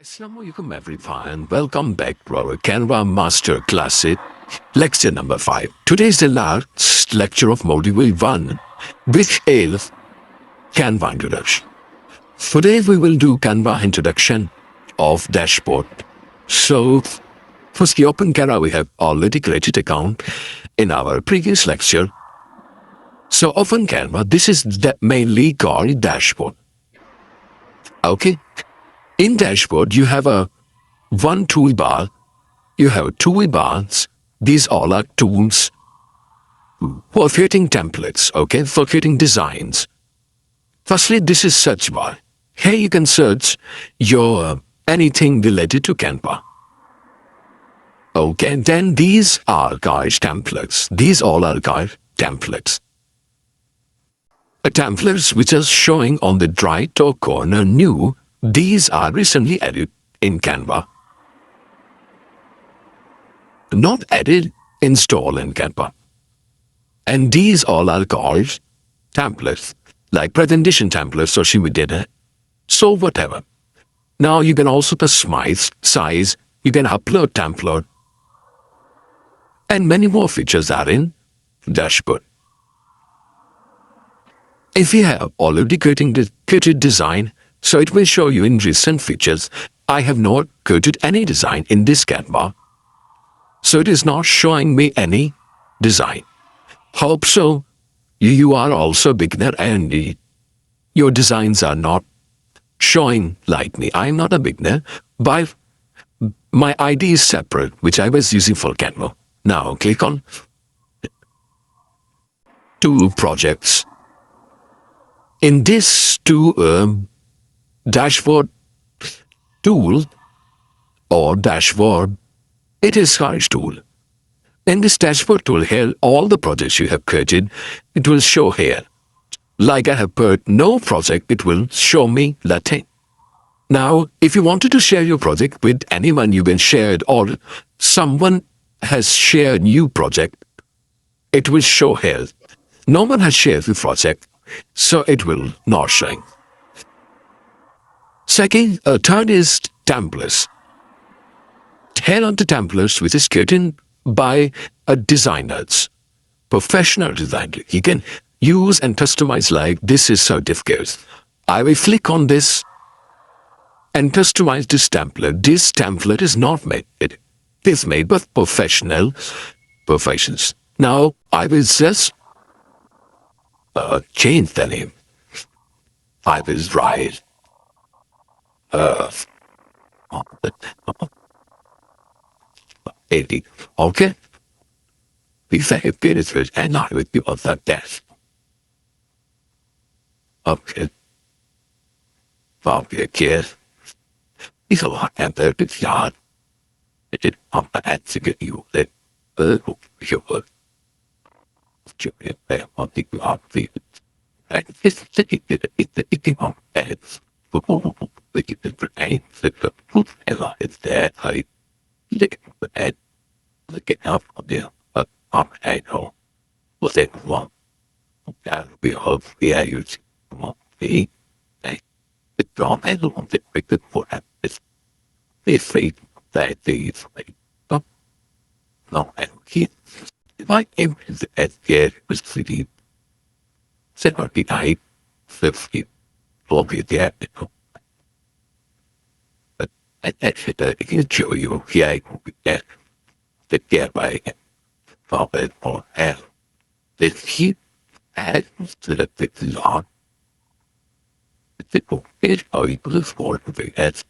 Assalamualaikum everyone. Welcome back to our Canva Masterclass lecture number 5. Today is the last lecture of module 1, which is Canva introduction. Today we will do Canva introduction of dashboard. So firstly, open Canva. We have already created account in our previous lecture. So open Canva. This is mainly called dashboard. Okay. In dashboard, you have one toolbar. You have toolbars. These all are tools for creating templates, okay, for creating designs. Firstly, this is search bar. Here you can search your anything related to Canva. Okay, then these are guys templates. These all are guys templates. Templates which are showing on the right top corner new. These are recently added in Canva. Not added, install in Canva. And these all are called templates, like presentation templates, social media, so whatever. Now you can also customize size, you can upload template, and many more features are in dashboard. If you have already created design, so it will show you in recent features. I have not created any design in this Canva. So it is not showing me any design. Hope so. You are also beginner and your designs are not showing like me. I am not a beginner. But my ID is separate, which I was using for Canva. Now click on Tool Projects. In this dashboard tool or dashboard, it is Sky's tool. In this dashboard tool here, all the projects you have created, it will show here. Like I have put no project, it will show me Latin. Now, if you wanted to share your project with anyone you can share it, or someone has shared new project, it will show here. No one has shared the project, so it will not showing. Third is templates. Here are the templates which is created by designers, professional designer. You can use and customize like this is certificates. I will click on this and customize this template. This template is not made. It is made by professions. Now I will just change the name. I will write Eddie. Okay? We say benefits and I will give us that death. Okay. Okay, kids. It's a lot of it's yard. It did pump the head to get you that you would. Julia, they want to go out the and it's the on heads. They get the brain, the food, and it's there. I look at the head, look at on the head hole. What's that one? That we hope we are using. The drum and the one that break the foot at this. They say that these like, no, I don't care. If I came to the head, was pretty. Said what the I 50 will be there. But I said, I can show you here. I will be there. The get by it or hell. This heat adds to the fixes on. The is how you put a score to the head.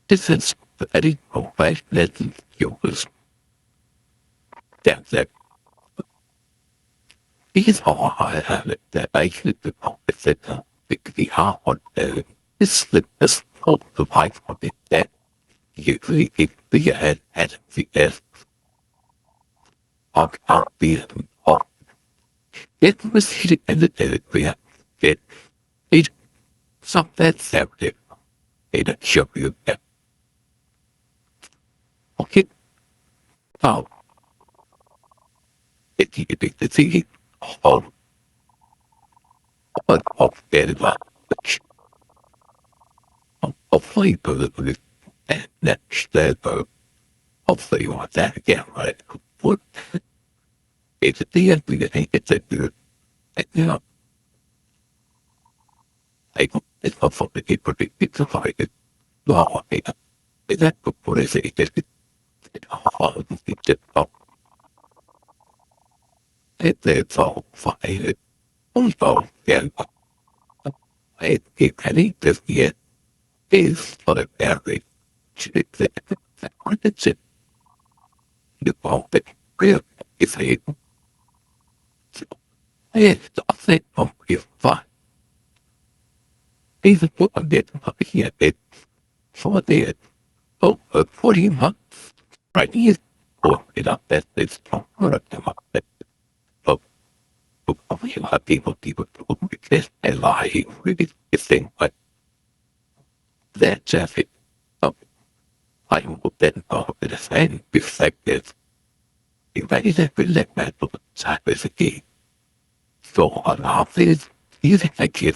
This is very professional skills. That's it. These are I have it that I could be opposite the hard this is of the life of it that usually if the head has the S of the of it was hit at the we have it some that septic it show you that okay now it's the of very much hopefully put it and next level. Hopefully you want that again, right? What? It's at the end we get it's a good. You know, I don't, it's not for the people, it's a fight. Wow, it's that what is it? It's hard to get it up. It's all fine. Also, yeah, it can eat this yet. Is for the very what is it? You want it real if it is nothing of your fun. Even what I did here it for the over 40 months. Right here. Or it up that it's not that. But we have people with this and lie really thing, but that's it. Oh, I will then go with the same perspective. If I didn't feel like that, side with the key. So on half this, you think I can't